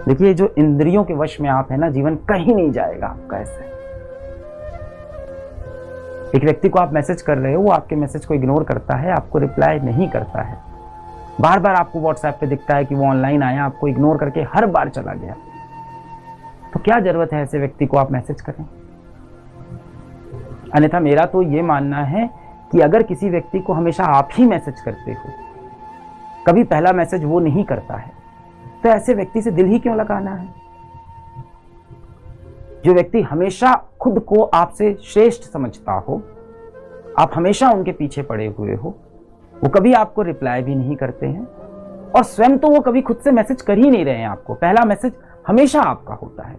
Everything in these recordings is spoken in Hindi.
देखिए, जो इंद्रियों के वश में आप है ना, जीवन कहीं नहीं जाएगा आपका ऐसे। एक व्यक्ति को आप मैसेज कर रहे हो, वो आपके मैसेज को इग्नोर करता है, आपको रिप्लाई नहीं करता है, बार बार आपको व्हाट्सएप पे दिखता है कि वो ऑनलाइन आया, आपको इग्नोर करके हर बार चला गया, तो क्या जरूरत है ऐसे व्यक्ति को आप मैसेज करें? अन्यथा मेरा तो ये मानना है कि अगर किसी व्यक्ति को हमेशा आप ही मैसेज करते हो, कभी पहला मैसेज वो नहीं करता है, तो ऐसे व्यक्ति से दिल ही क्यों लगाना है? जो व्यक्ति हमेशा खुद को आपसे श्रेष्ठ समझता हो, आप हमेशा उनके पीछे पड़े हुए हो, वो कभी आपको रिप्लाई भी नहीं करते हैं, और स्वयं तो वो कभी खुद से मैसेज कर ही नहीं रहे हैं आपको, पहला मैसेज हमेशा आपका होता है।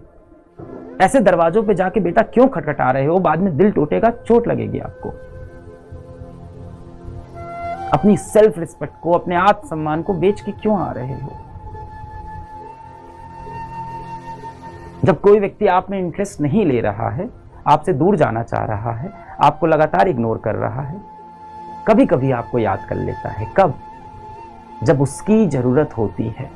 ऐसे दरवाजों पे जाके बेटा क्यों खटखटा रहे हो? बाद में दिल टूटेगा, चोट लगेगी आपको। अपनी सेल्फ रिस्पेक्ट को, अपने आत्मसम्मान को बेच के क्यों आ रहे हो? जब कोई व्यक्ति आप में इंटरेस्ट नहीं ले रहा है, आपसे दूर जाना चाह रहा है, आपको लगातार इग्नोर कर रहा है, कभी कभी आपको याद कर लेता है। कब? जब उसकी जरूरत होती है।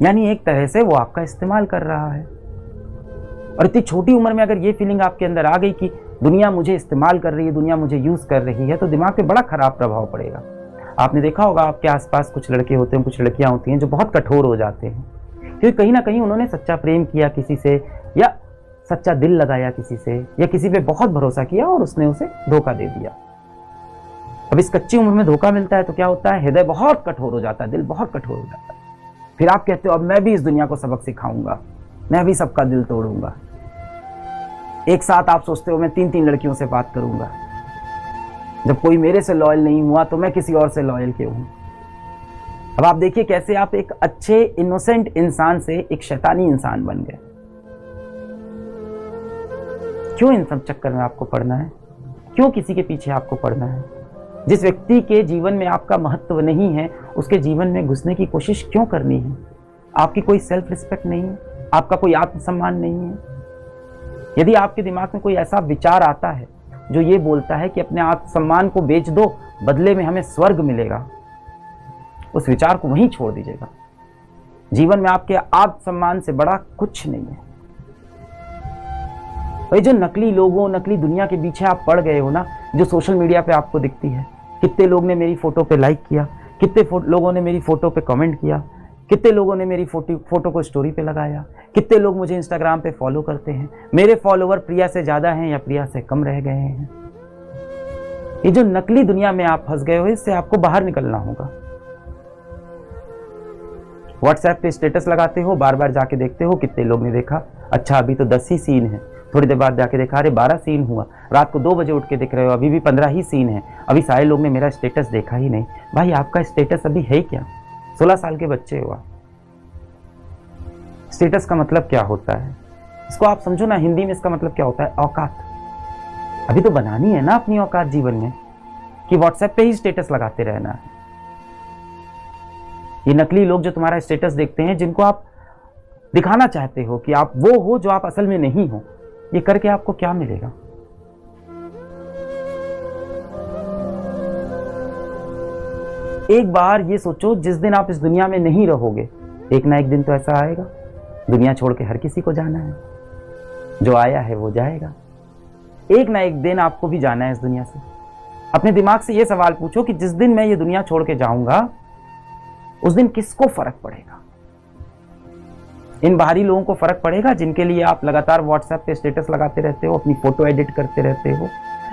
यानी एक तरह से वो आपका इस्तेमाल कर रहा है। और इतनी छोटी उम्र में अगर ये फीलिंग आपके अंदर आ गई कि दुनिया मुझे इस्तेमाल कर रही है, दुनिया मुझे यूज कर रही है, तो दिमाग पे बड़ा खराब प्रभाव पड़ेगा। आपने देखा होगा आपके आसपास कुछ लड़के होते हैं, कुछ लड़कियां होती हैं जो बहुत कठोर हो जाते हैं, क्योंकि कहीं ना कहीं उन्होंने सच्चा प्रेम किया किसी से, या सच्चा दिल लगाया किसी से, या किसी पे बहुत भरोसा किया और उसने उसे धोखा दे दिया। अब इस कच्ची उम्र में धोखा मिलता है तो क्या होता है? हृदय बहुत कठोर हो जाता है, दिल बहुत कठोर हो जाता है। फिर आप कहते हो अब मैं भी इस दुनिया को सबक सिखाऊंगा, मैं भी सबका दिल तोड़ूंगा। एक साथ आप सोचते हो मैं 3-3 लड़कियों से बात करूंगा, जब कोई मेरे से लॉयल नहीं हुआ तो मैं किसी और से लॉयल क्यों हूं? अब आप देखिए कैसे आप एक अच्छे इनोसेंट इंसान से एक शैतानी इंसान बन गए। क्यों इन सब चक्कर में आपको पड़ना है? क्यों किसी के पीछे आपको पड़ना है? जिस व्यक्ति के जीवन में आपका महत्व नहीं है, उसके जीवन में घुसने की कोशिश क्यों करनी है? आपकी कोई सेल्फ रिस्पेक्ट नहीं है, आपका कोई आत्मसम्मान नहीं है। यदि आपके दिमाग में कोई ऐसा विचार आता है जो ये बोलता है कि अपने आत्मसम्मान को बेच दो, बदले में हमें स्वर्ग मिलेगा, उस विचार को वहीं छोड़ दीजिएगा। जीवन में आपके आत्मसम्मान से बड़ा कुछ नहीं है। और ये जो नकली लोगों, नकली दुनिया के पीछे आप पड़ गए हो ना, जो सोशल मीडिया पे आपको दिखती है, कितने लोग ने मेरी फोटो पे लाइक किया, कितने लोगों ने मेरी फोटो पे कमेंट किया, कितने लोगों ने मेरी फोटो को स्टोरी पे लगाया, कितने लोग मुझे इंस्टाग्राम पे फॉलो करते हैं, मेरे फॉलोवर प्रिया से ज्यादा हैं या प्रिया से कम रह गए हैं। ये जो नकली दुनिया में आप फंस गए हो, इससे आपको बाहर निकलना होगा। व्हाट्सएप पे स्टेटस लगाते हो, बार बार जाके देखते हो कितने लोग ने देखा, अच्छा अभी तो 10 ही सीन है, थोड़ी देर बाद जाके देखा अरे 12 सीन हुआ, रात को 2 बजे उठ के देख रहे हो अभी भी 15 ही सीन है, अभी सारे लोग ने मेरा स्टेटस देखा ही नहीं। भाई आपका स्टेटस अभी है क्या? 16 साल के बच्चे हुआ। स्टेटस का मतलब क्या होता है इसको आप समझो ना, हिंदी में इसका मतलब क्या होता है? औकात। अभी तो बनानी है ना अपनी औकात जीवन में, कि व्हाट्सएप पे ही स्टेटस लगाते रहना है। ये नकली लोग जो तुम्हारा स्टेटस देखते हैं, जिनको आप दिखाना चाहते हो कि आप वो हो जो आप असल में नहीं हो, ये करके आपको क्या मिलेगा? एक बार ये सोचो, जिस दिन आप इस दुनिया में नहीं रहोगे, एक ना एक दिन तो ऐसा आएगा, दुनिया छोड़ के हर किसी को जाना है, जो आया है वो जाएगा, एक ना एक दिन आपको भी जाना है इस दुनिया से। अपने दिमाग से ये सवाल पूछो कि जिस दिन मैं ये दुनिया छोड़ के जाऊंगा, उस दिन किसको फर्क पड़ेगा? इन बाहरी लोगों को फर्क पड़ेगा जिनके लिए आप लगातार व्हाट्सएप पे स्टेटस लगाते रहते हो, अपनी फोटो एडिट करते रहते हो,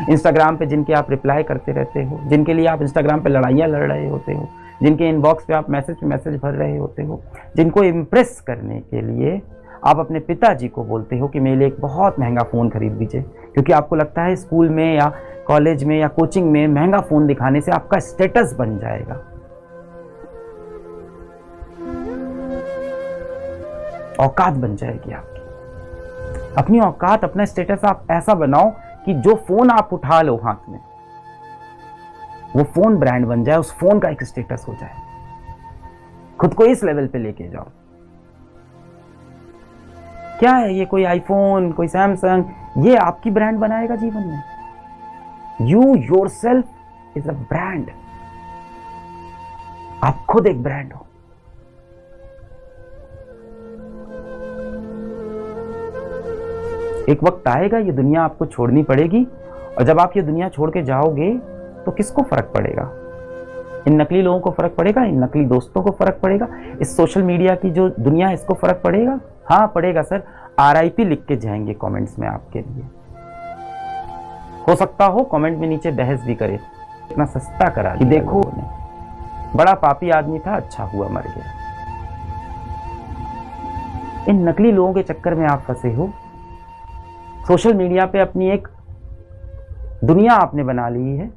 इंस्टाग्राम पे जिनके आप रिप्लाई करते रहते हो, जिनके लिए आप इंस्टाग्राम पे लड़ाइयाँ लड़ रहे होते हो, जिनके इनबॉक्स पे आप मैसेज भर रहे होते हो, जिनको इम्प्रेस करने के लिए आप अपने पिताजी को बोलते हो कि मेरे लिए एक बहुत महंगा फ़ोन खरीद दीजिए, क्योंकि आपको लगता है स्कूल में या कॉलेज में या कोचिंग में महंगा फ़ोन दिखाने से आपका स्टेटस बन जाएगा। औकात बन जाएगी आपकी। अपनी औकात, अपना स्टेटस आप ऐसा बनाओ कि जो फोन आप उठा लो हाथ में, वो फोन ब्रांड बन जाए, उस फोन का एक स्टेटस हो जाए। खुद को इस लेवल पे लेके जाओ। क्या है ये? कोई आईफोन, कोई सैमसंग, ये आपकी ब्रांड बनाएगा जीवन में? You yourself is a brand. आप खुद एक ब्रांड हो। एक वक्त आएगा ये दुनिया आपको छोड़नी पड़ेगी, और जब आप ये दुनिया छोड़ के जाओगे तो किसको फर्क पड़ेगा? इन नकली लोगों को फर्क पड़ेगा, इन नकली दोस्तों को फर्क पड़ेगा, इस सोशल मीडिया की जो दुनिया है इसको फर्क पड़ेगा? हाँ पड़ेगा सर। RIP लिख के जाएंगे कमेंट्स में आपके लिए। हो सकता हो कमेंट में नीचे बहस भी करे, इतना सस्ता करा कि देखो बड़ा पापी आदमी था, अच्छा हुआ मर गया। इन नकली लोगों के चक्कर में आप फंसे हो। सोशल मीडिया पे अपनी एक दुनिया आपने बना ली है,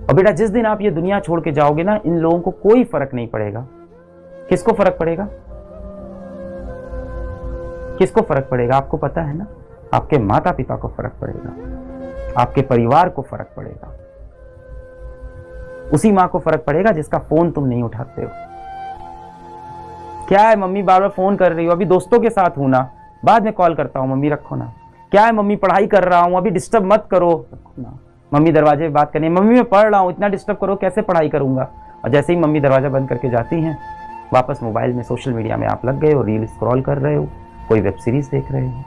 और बेटा जिस दिन आप ये दुनिया छोड़ के जाओगे ना, इन लोगों को कोई फर्क नहीं पड़ेगा। किसको फर्क पड़ेगा? किसको फर्क पड़ेगा? आपको पता है ना, आपके माता पिता को फर्क पड़ेगा, आपके परिवार को फर्क पड़ेगा, उसी मां को फर्क पड़ेगा जिसका फोन तुम नहीं उठाते हो। क्या है मम्मी बार बार फोन कर रही हो, अभी दोस्तों के साथ हूं ना, बाद में कॉल करता हूं मम्मी, रखो ना। क्या है मम्मी पढ़ाई कर रहा हूं, अभी डिस्टर्ब मत करो, रखो ना। मम्मी दरवाजे पे बात करनी, मम्मी मैं पढ़ रहा हूं, इतना डिस्टर्ब करो, कैसे पढ़ाई करूंगा? और जैसे ही मम्मी दरवाजा बंद करके जाती हैं, वापस मोबाइल में सोशल मीडिया में आप लग गए हो, रील स्क्रॉल कर रहे हो, कोई वेब सीरीज देख रहे हो,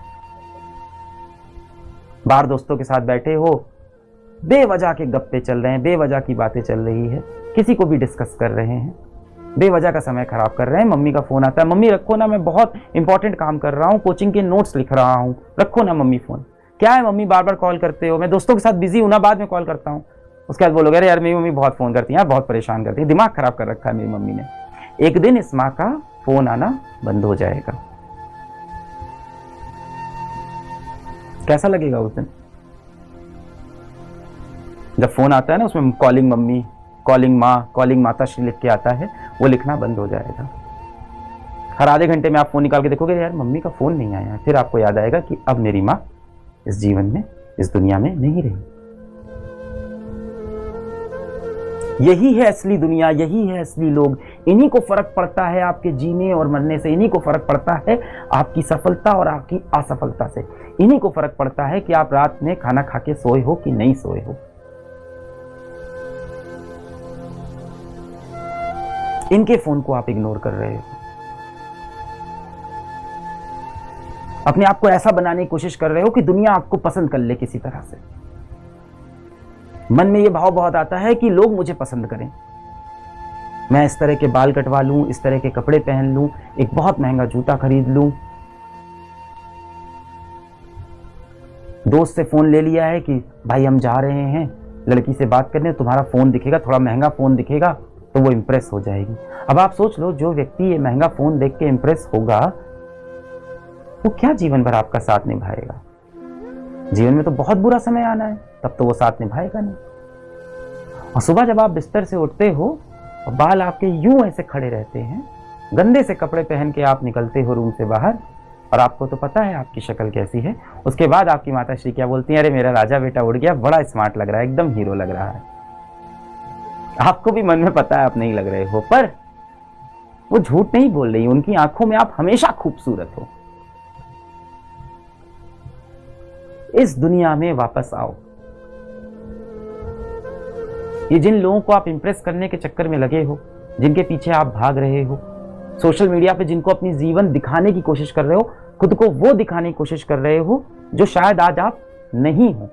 बाहर दोस्तों के साथ बैठे हो, बेवजह के गप्पे चल रहे हैं, बेवजह की बातें चल रही है, किसी को भी डिस्कस कर रहे हैं, बेवजह का समय खराब कर रहे हैं। मम्मी का फोन आता है, मम्मी रखो ना, मैं बहुत इंपॉर्टेंट काम कर रहा हूँ, कोचिंग के नोट्स लिख रहा हूँ, रखो ना मम्मी फोन। क्या है मम्मी बार बार कॉल करते हो, मैं दोस्तों के साथ बिजी हूं ना, बाद में कॉल करता हूं। उसके बाद बोलोगे अरे यार मेरी मम्मी बहुत फोन करती है, बहुत परेशान करती है, दिमाग खराब कर रखा है मेरी मम्मी ने। एक दिन इस माँ का फोन आना बंद हो जाएगा। कैसा लगेगा उस दिन जब फोन आता है ना, उसमें कॉलिंग मम्मी, कॉलिंग माँ, कॉलिंग माताश्री लिख के आता है, वो लिखना बंद हो जाएगा। हर आधे घंटे में आप फोन निकाल के देखोगे यार मम्मी का फोन नहीं आया, फिर आपको याद आएगा कि अब मेरी माँ इस जीवन में, इस दुनिया में नहीं रही। यही है असली दुनिया, यही है असली लोग। इन्हीं को फर्क पड़ता है आपके जीने और मरने से, इन्हीं को फर्क पड़ता है आपकी सफलता और आपकी असफलता से, इन्हीं को फर्क पड़ता है कि आप रात में खाना खा के सोए हो कि नहीं सोए हो। इनके फोन को आप इग्नोर कर रहे हो। अपने आप को ऐसा बनाने की कोशिश कर रहे हो कि दुनिया आपको पसंद कर ले किसी तरह से। मन में ये भाव बहुत आता है कि लोग मुझे पसंद करें, मैं इस तरह के बाल कटवा लूं, इस तरह के कपड़े पहन लूं, एक बहुत महंगा जूता खरीद लूं। दोस्त से फोन ले लिया है कि भाई हम जा रहे हैं लड़की से बात करने, तुम्हारा फोन दिखेगा, थोड़ा महंगा फोन दिखेगा तो वो इंप्रेस हो जाएगी। अब आप सोच लो, जो व्यक्ति ये महंगा फोन देख के इंप्रेस होगा वो क्या जीवन भर आपका साथ निभाएगा? जीवन में तो बहुत बुरा समय आना है, तब तो वो साथ निभाएगा नहीं। और सुबह जब आप बिस्तर से उठते हो और बाल आपके यूं ऐसे खड़े रहते हैं, गंदे से कपड़े पहन के आप निकलते हो रूम से बाहर, और आपको तो पता है आपकी शक्ल कैसी है। उसके बाद आपकी माताश्री क्या बोलती है, अरे मेरा राजा बेटा उड़ गया, बड़ा स्मार्ट लग रहा है, एकदम हीरो लग रहा है। आपको भी मन में पता है आप नहीं लग रहे हो, पर वो झूठ नहीं बोल रही, उनकी आंखों में आप हमेशा खूबसूरत हो। इस दुनिया में वापस आओ। ये जिन लोगों को आप इंप्रेस करने के चक्कर में लगे हो, जिनके पीछे आप भाग रहे हो, सोशल मीडिया पे जिनको अपनी जीवन दिखाने की कोशिश कर रहे हो, खुद को वो दिखाने की कोशिश कर रहे हो जो शायद आज आप नहीं हो।